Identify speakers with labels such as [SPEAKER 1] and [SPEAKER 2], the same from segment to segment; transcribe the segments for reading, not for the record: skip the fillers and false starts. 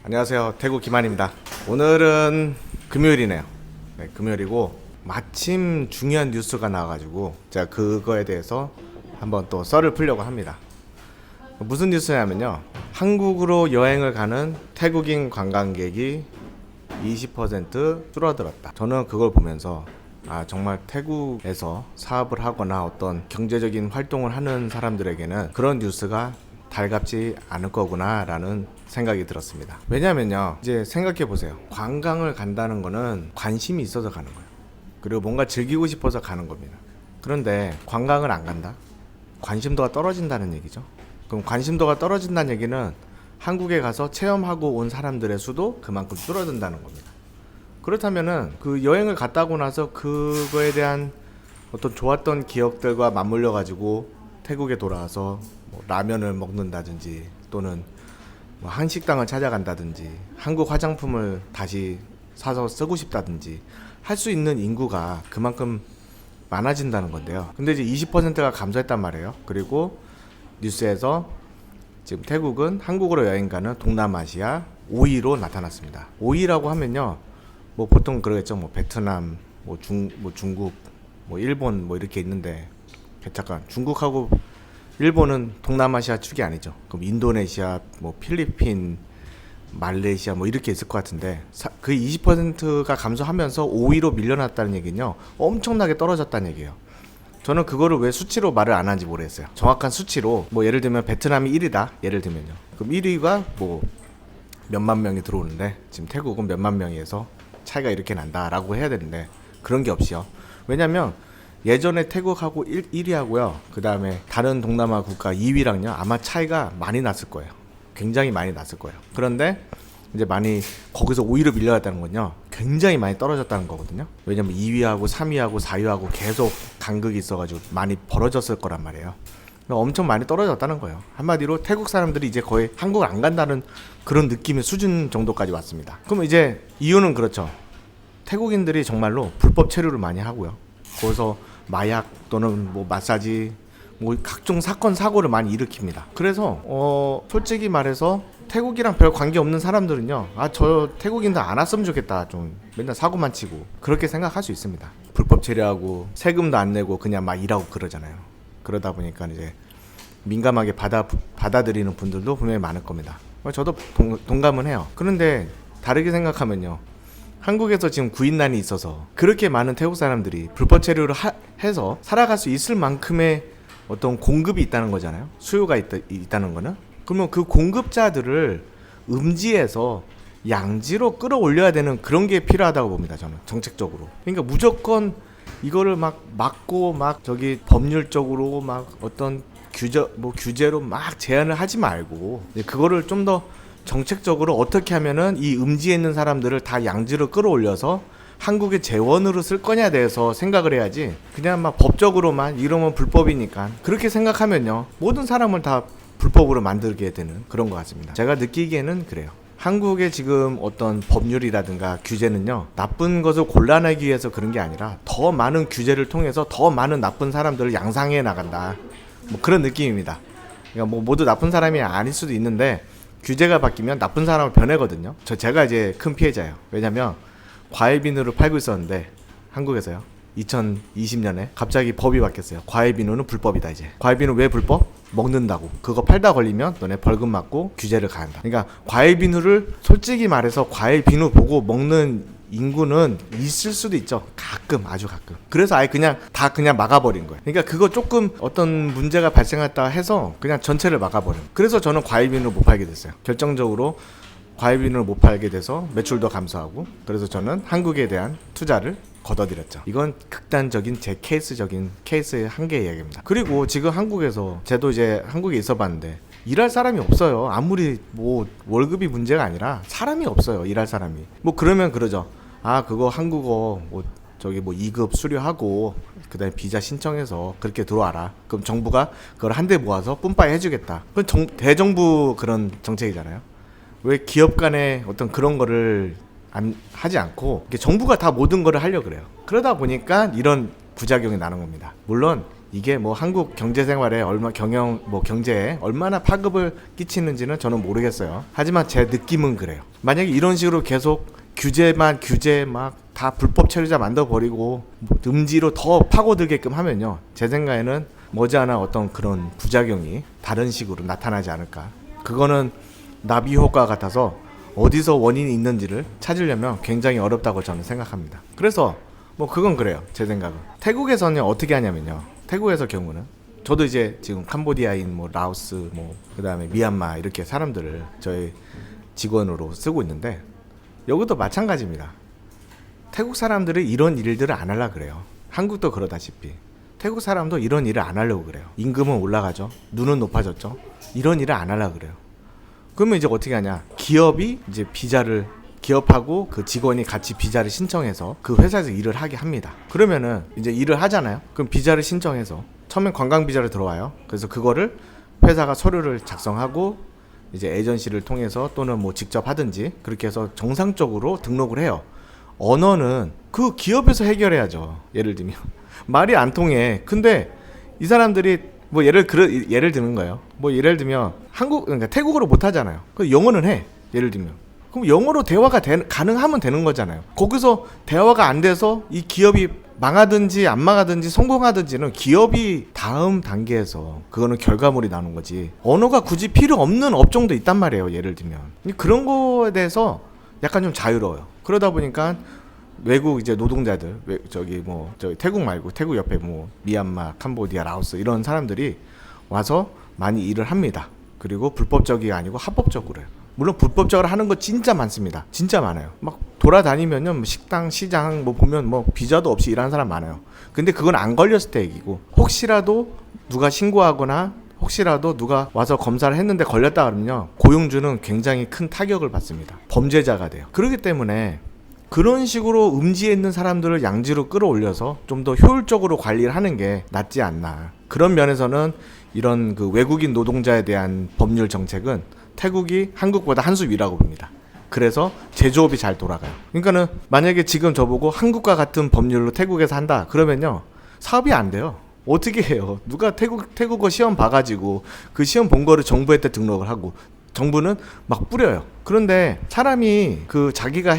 [SPEAKER 1] 안녕하세요. 태국 김한입니다. 오늘은 금요일이네요. 네, 금요일이고 마침 중요한 뉴스가 나와가지고 제가 그거에 대해서 한번 또 썰을 풀려고 합니다. 무슨 뉴스냐면요, 한국으로 여행을 가는 태국인 관광객이 20% 줄어들었다. 저는 그걸 보면서 정말 태국에서 사업을 하거나 어떤 경제적인 활동을 하는 사람들에게는 그런 뉴스가 달갑지 않을 거구나 라는 생각이 들었습니다. 왜냐면요, 이제 생각해 보세요. 관광을 간다는 거는 관심이 있어서 가는 거예요. 그리고 뭔가 즐기고 싶어서 가는 겁니다. 그런데 관광을 안 간다? 관심도가 떨어진다는 얘기죠. 그럼 관심도가 떨어진다는 얘기는 한국에 가서 체험하고 온 사람들의 수도 그만큼 줄어든다는 겁니다. 그렇다면은 그 여행을 갔다 오고 나서 그거에 대한 어떤 좋았던 기억들과 맞물려 가지고 태국에 돌아와서 뭐 라면을 먹는다든지 또는 뭐 한식당을 찾아간다든지 한국 화장품을 다시 사서 쓰고 싶다든지 할 수 있는 인구가 그만큼 많아진다는 건데요. 근데 이제 20%가 감소했단 말이에요. 그리고 뉴스에서 지금 태국은 한국으로 여행 가는 동남아시아 5위로 나타났습니다. 5위라고 하면요, 뭐 보통 그러겠죠. 뭐 베트남, 뭐 중국, 뭐 일본 뭐 이렇게 있는데, 잠깐, 중국하고 일본은 동남아시아 축이 아니죠. 그럼 인도네시아, 뭐 필리핀, 말레이시아 뭐 이렇게 있을 것 같은데, 그 20%가 감소하면서 5위로 밀려났다는 얘기는요, 엄청나게 떨어졌다는 얘기예요. 저는 그거를 왜 수치로 말을 안 하는지 모르겠어요. 정확한 수치로 뭐 예를 들면 베트남이 1위다 예를 들면요, 그럼 1위가 뭐 몇만 명이 들어오는데 지금 태국은 몇만 명에서 차이가 이렇게 난다라고 해야 되는데, 그런 게 없이요. 왜냐면 예전에 태국하고 1위하고요, 그 다음에 다른 동남아 국가 2위랑요 아마 차이가 많이 났을 거예요. 굉장히 많이 났을 거예요. 그런데 이제 많이 거기서 5위로 밀려났다는 건요, 굉장히 많이 떨어졌다는 거거든요. 왜냐면 2위하고 3위하고 4위하고 계속 간극이 있어가지고 많이 벌어졌을 거란 말이에요. 엄청 많이 떨어졌다는 거예요. 한마디로 태국 사람들이 이제 거의 한국을 안 간다는 그런 느낌의 수준 정도까지 왔습니다. 그럼 이제 이유는 그렇죠. 태국인들이 정말로 불법 체류를 많이 하고요. 거기서 마약 또는 뭐 마사지, 뭐 각종 사건 사고를 많이 일으킵니다. 그래서 솔직히 말해서 태국이랑 별 관계 없는 사람들은요, 저 태국인들 안 왔으면 좋겠다, 좀 맨날 사고만 치고, 그렇게 생각할 수 있습니다. 불법 체류하고 세금도 안 내고 그냥 막 일하고 그러잖아요. 그러다 보니까 이제 민감하게 받아들이는 분들도 분명히 많을 겁니다. 저도 동감은 해요. 그런데 다르게 생각하면요, 한국에서 지금 구인난이 있어서 그렇게 많은 태국 사람들이 불법 체류를 해서 살아갈 수 있을 만큼의 어떤 공급이 있다는 거잖아요. 수요가 있다는 거는. 그러면 그 공급자들을 음지에서 양지로 끌어올려야 되는 그런 게 필요하다고 봅니다, 저는 정책적으로. 그러니까 무조건 이거를 막 막고 막 저기 법률적으로 막 어떤 규제로 막 제한을 하지 말고, 그거를 좀 더 정책적으로 어떻게 하면은 이 음지에 있는 사람들을 다 양지로 끌어올려서 한국의 재원으로 쓸 거냐에 대해서 생각을 해야지, 그냥 막 법적으로만 이러면 불법이니까 그렇게 생각하면요, 모든 사람을 다 불법으로 만들게 되는 그런 것 같습니다. 제가 느끼기에는 그래요. 한국의 지금 어떤 법률이라든가 규제는요, 나쁜 것을 골라내기 위해서 그런 게 아니라 더 많은 규제를 통해서 더 많은 나쁜 사람들을 양상해 나간다, 뭐 그런 느낌입니다. 그러니까 뭐 모두 나쁜 사람이 아닐 수도 있는데 규제가 바뀌면 나쁜 사람을 변해거든요. 제가 이제 큰 피해자예요. 왜냐면 과일 비누를 팔고 있었는데 한국에서요, 2020년에 갑자기 법이 바뀌었어요. 과일 비누는 불법이다. 이제 과일 비누 왜 불법? 먹는다고. 그거 팔다 걸리면 너네 벌금 맞고 규제를 가한다. 그러니까 과일 비누를, 솔직히 말해서 과일 비누 보고 먹는 인구는 있을 수도 있죠. 가끔, 아주 가끔. 그래서 아예 그냥 막아버린 거예요. 그러니까 그거 조금 어떤 문제가 발생했다 해서 그냥 전체를 막아버린. 그래서 저는 과일 비누를 못 팔게 됐어요. 결정적으로 과일 비누를 못 팔게 돼서 매출도 감소하고, 그래서 저는 한국에 대한 투자를 걷어들였죠. 이건 극단적인 제 케이스의 한계의 이야기입니다. 그리고 지금 한국에서, 저도 이제 한국에 있어 봤는데 일할 사람이 없어요. 아무리 뭐 월급이 문제가 아니라 사람이 없어요. 일할 사람이. 뭐 그러면 그러죠. 그거 한국어 뭐 저기 뭐 2급 수료하고 그다음에 비자 신청해서 그렇게 들어와라. 그럼 정부가 그걸 한데 모아서 뿜빠이 해주겠다. 그건 대정부 그런 정책이잖아요. 왜 기업 간에 어떤 그런 거를 하지 않고 정부가 다 모든 거를 하려고 그래요. 그러다 보니까 이런 부작용이 나는 겁니다. 물론 이게 뭐 한국 경제 생활에 경제에 얼마나 파급을 끼치는지는 저는 모르겠어요. 하지만 제 느낌은 그래요. 만약에 이런 식으로 계속 규제 막 다 불법 체류자 만들어 버리고 음지로 더 파고들게끔 하면요, 제 생각에는 머지않아 어떤 그런 부작용이 다른 식으로 나타나지 않을까. 그거는 나비 효과 같아서 어디서 원인이 있는지를 찾으려면 굉장히 어렵다고 저는 생각합니다. 그래서 뭐 그건 그래요. 제 생각은 태국에서는 어떻게 하냐면요, 태국에서 경우는 저도 이제 지금 캄보디아인 뭐 라오스 뭐 그다음에 미얀마 이렇게 사람들을 저희 직원으로 쓰고 있는데, 여기도 마찬가지입니다. 태국 사람들이 이런 일들을 안 하려고 그래요. 한국도 그러다시피 태국 사람도 이런 일을 안 하려고 그래요. 임금은 올라가죠. 눈은 높아졌죠. 이런 일을 안 하려고 그래요. 그러면 이제 어떻게 하냐, 기업이 이제 기업하고 그 직원이 같이 비자를 신청해서 그 회사에서 일을 하게 합니다. 그러면은 이제 일을 하잖아요. 그럼 비자를 신청해서 처음엔 관광 비자를 들어와요. 그래서 그거를 회사가 서류를 작성하고 이제 에이전시를 통해서 또는 뭐 직접 하든지 그렇게 해서 정상적으로 등록을 해요. 언어는 그 기업에서 해결해야죠. 예를 들면 말이 안 통해. 근데 이 사람들이 뭐 예를 드는 거예요. 뭐 예를 들면 그러니까 태국어로 못 하잖아요. 그 영어는 해. 예를 들면 그럼 영어로 대화가 가능하면 되는 거잖아요. 거기서 대화가 안 돼서 이 기업이 망하든지 안 망하든지 성공하든지는 기업이 다음 단계에서 그거는 결과물이 나오는 거지, 언어가 굳이 필요 없는 업종도 있단 말이에요. 예를 들면 그런 거에 대해서 약간 좀 자유로워요. 그러다 보니까 외국 이제 노동자들, 저기 태국 말고 태국 옆에 뭐 미얀마, 캄보디아, 라오스 이런 사람들이 와서 많이 일을 합니다. 그리고 불법적이 아니고 합법적으로 해요. 물론 불법적으로 하는 거 진짜 많습니다. 진짜 많아요. 막 돌아다니면요, 식당, 시장 뭐 보면 뭐 비자도 없이 일하는 사람 많아요. 근데 그건 안 걸렸을 때 얘기고, 혹시라도 누가 신고하거나 혹시라도 누가 와서 검사를 했는데 걸렸다 그러면요, 고용주는 굉장히 큰 타격을 받습니다. 범죄자가 돼요. 그렇기 때문에 그런 식으로 음지에 있는 사람들을 양지로 끌어올려서 좀 더 효율적으로 관리를 하는 게 낫지 않나. 그런 면에서는 이런 그 외국인 노동자에 대한 법률 정책은 태국이 한국보다 한 수 위라고 봅니다. 그래서 제조업이 잘 돌아가요. 그러니까는 만약에 지금 저보고 한국과 같은 법률로 태국에서 한다 그러면요, 사업이 안 돼요. 어떻게 해요? 누가 태국어 시험 봐가지고 그 시험 본 거를 정부한테 등록을 하고 정부는 막 뿌려요. 그런데 사람이 그 자기가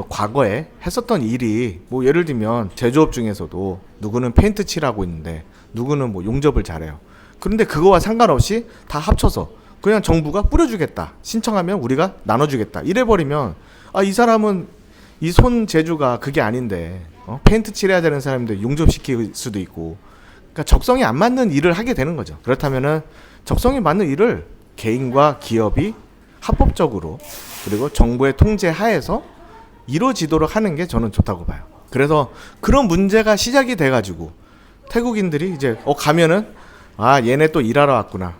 [SPEAKER 1] 과거에 했었던 일이 뭐 예를 들면 제조업 중에서도 누구는 페인트 칠하고 있는데 누구는 뭐 용접을 잘해요. 그런데 그거와 상관없이 다 합쳐서 그냥 정부가 뿌려주겠다, 신청하면 우리가 나눠주겠다 이래버리면, 이 사람은 이 손 재주가 그게 아닌데 페인트 칠해야 되는 사람인데 용접시킬 수도 있고, 그러니까 적성이 안 맞는 일을 하게 되는 거죠. 그렇다면은 적성이 맞는 일을 개인과 기업이 합법적으로 그리고 정부의 통제 하에서 이루어지도록 하는 게 저는 좋다고 봐요. 그래서 그런 문제가 시작이 돼가지고 태국인들이 이제 가면은 얘네 또 일하러 왔구나,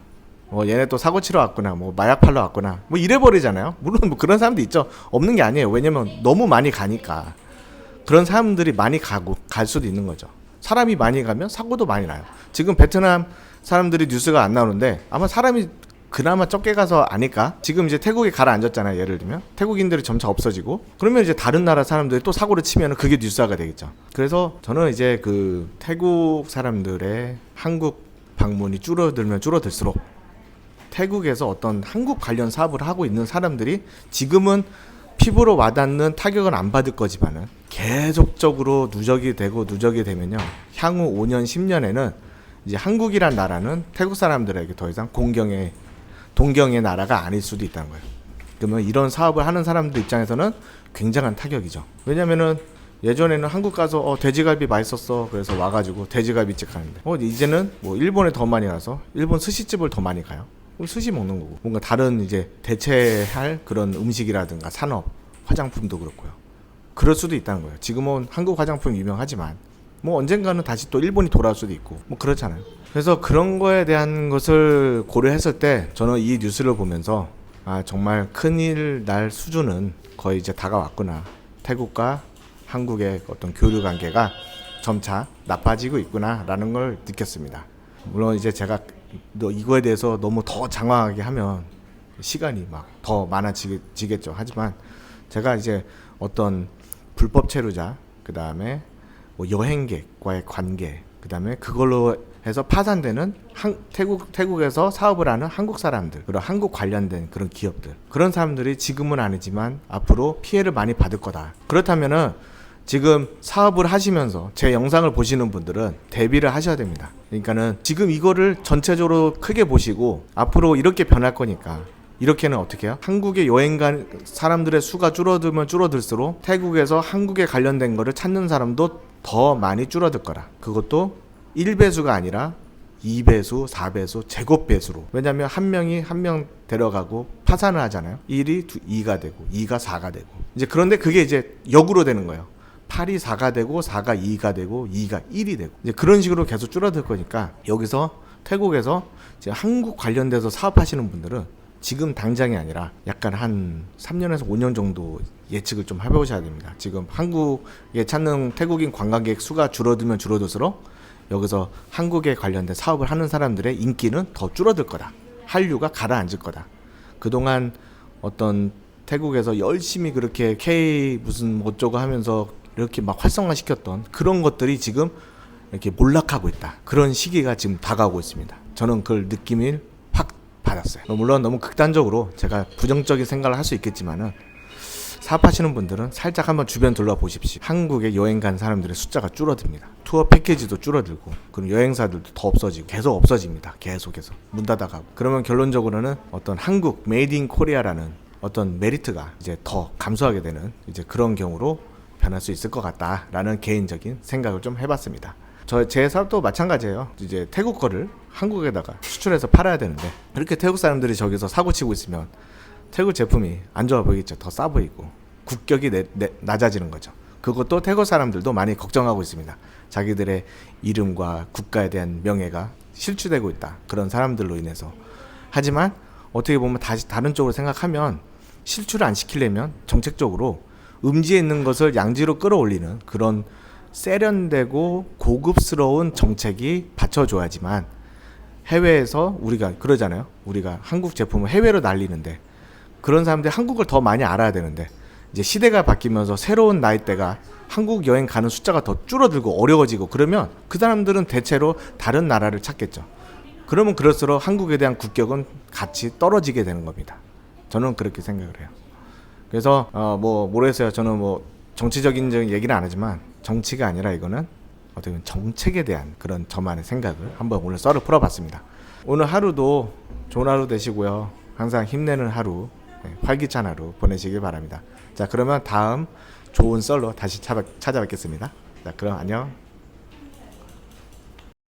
[SPEAKER 1] 얘네 또 사고 치러 왔구나, 뭐 마약 팔러 왔구나, 뭐 이래버리잖아요. 물론 뭐 그런 사람도 있죠. 없는 게 아니에요. 왜냐면 너무 많이 가니까 그런 사람들이 많이 갈 수도 있는 거죠. 사람이 많이 가면 사고도 많이 나요. 지금 베트남 사람들이 뉴스가 안 나오는데 아마 사람이 그나마 적게 가서 아닐까? 지금 이제 태국에 가라앉았잖아요. 예를 들면 태국인들이 점차 없어지고 그러면 이제 다른 나라 사람들이 또 사고를 치면 그게 뉴스화가 되겠죠. 그래서 저는 이제 그 태국 사람들의 한국 방문이 줄어들면 줄어들수록 태국에서 어떤 한국 관련 사업을 하고 있는 사람들이 지금은 피부로 와닿는 타격은 안 받을 거지만은 계속적으로 누적이 되면요, 향후 5년 10년에는 이제 한국이란 나라는 태국 사람들에게 더 이상 동경의 나라가 아닐 수도 있다는 거예요. 그러면 이런 사업을 하는 사람들 입장에서는 굉장한 타격이죠. 왜냐면은 예전에는 한국 가서 돼지갈비 맛있었어 그래서 와가지고 돼지갈비집 가는데 이제는 뭐 일본에 더 많이 가서 일본 스시집을 더 많이 가요. 스시 먹는 거고, 뭔가 다른 이제 대체할 그런 음식이라든가 산업, 화장품도 그렇고요. 그럴 수도 있다는 거예요. 지금은 한국 화장품 유명하지만 뭐 언젠가는 다시 또 일본이 돌아올 수도 있고 뭐 그렇잖아요. 그래서 그런 거에 대한 것을 고려했을 때 저는 이 뉴스를 보면서 정말 큰일 날 수준은 거의 이제 다가왔구나. 태국과 한국의 어떤 교류 관계가 점차 나빠지고 있구나라는 걸 느꼈습니다. 물론 이제 제가 이거에 대해서 너무 더 장황하게 하면 시간이 막 더 많아지겠죠. 하지만 제가 이제 어떤 불법 체류자, 그 다음에 뭐 여행객과의 관계, 그 다음에 그걸로 해서 파산되는 태국에서 사업을 하는 한국 사람들, 그런 한국 관련된 그런 기업들, 그런 사람들이 지금은 아니지만 앞으로 피해를 많이 받을 거다. 그렇다면은 지금 사업을 하시면서 제 영상을 보시는 분들은 대비를 하셔야 됩니다. 그러니까는 지금 이거를 전체적으로 크게 보시고 앞으로 이렇게 변할 거니까 이렇게는 어떻게 해요? 한국에 여행 간 사람들의 수가 줄어들면 줄어들수록 태국에서 한국에 관련된 거를 찾는 사람도 더 많이 줄어들 거라. 그것도 1배수가 아니라 2배수, 4배수, 제곱배수로. 왜냐면 한 명이 한 명 데려가고 파산을 하잖아요. 1이 2가 되고 2가 4가 되고. 이제 그런데 그게 이제 역으로 되는 거예요. 8이 4가 되고 4가 2가 되고 2가 1이 되고. 이제 그런 식으로 계속 줄어들 거니까 여기서 태국에서 이제 한국 관련돼서 사업하시는 분들은 지금 당장이 아니라 약간 한 3년에서 5년 정도 예측을 좀 해보셔야 됩니다. 지금 한국에 찾는 태국인 관광객 수가 줄어들면 줄어들수록 여기서 한국에 관련된 사업을 하는 사람들의 인기는 더 줄어들 거다. 한류가 가라앉을 거다. 그동안 어떤 태국에서 열심히 그렇게 K 무슨 어쩌고 하면서 이렇게 막 활성화시켰던 그런 것들이 지금 이렇게 몰락하고 있다. 그런 시기가 지금 다가오고 있습니다. 저는 그걸 느낌을 확 받았어요. 물론 너무 극단적으로 제가 부정적인 생각을 할 수 있겠지만은 사업하시는 분들은 살짝 한번 주변 둘러보십시오. 한국에 여행 간 사람들의 숫자가 줄어듭니다. 투어 패키지도 줄어들고 그럼 여행사들도 더 없어지고 계속 없어집니다. 계속해서 문 닫아가고. 그러면 결론적으로는 어떤 한국 메이드 인 코리아라는 어떤 메리트가 이제 더 감소하게 되는 이제 그런 경우로 변할 수 있을 것 같다라는 개인적인 생각을 좀 해봤습니다. 제 사업도 마찬가지예요. 이제 태국 거를 한국에다가 수출해서 팔아야 되는데 이렇게 태국 사람들이 저기서 사고 치고 있으면 태국 제품이 안 좋아 보이겠죠. 더 싸 보이고 국격이 낮아지는 거죠. 그것도 태국 사람들도 많이 걱정하고 있습니다. 자기들의 이름과 국가에 대한 명예가 실추되고 있다. 그런 사람들로 인해서. 하지만 어떻게 보면 다시 다른 쪽으로 생각하면 실추를 안 시키려면 정책적으로 음지에 있는 것을 양지로 끌어올리는 그런 세련되고 고급스러운 정책이 받쳐줘야지만 해외에서 우리가 그러잖아요. 우리가 한국 제품을 해외로 날리는데 그런 사람들이 한국을 더 많이 알아야 되는데 이제 시대가 바뀌면서 새로운 나이대가 한국 여행 가는 숫자가 더 줄어들고 어려워지고 그러면 그 사람들은 대체로 다른 나라를 찾겠죠. 그러면 그럴수록 한국에 대한 국격은 같이 떨어지게 되는 겁니다. 저는 그렇게 생각을 해요. 그래서 모르겠어요. 저는 정치적인 얘기는 안 하지만 정치가 아니라 이거는 어떻게 보면 정책에 대한 그런 저만의 생각을 한번 오늘 썰을 풀어봤습니다. 오늘 하루도 좋은 하루 되시고요. 항상 힘내는 하루, 활기찬 하루 보내시길 바랍니다. 자, 그러면 다음 좋은 썰로 다시 찾아뵙겠습니다. 자, 그럼 안녕.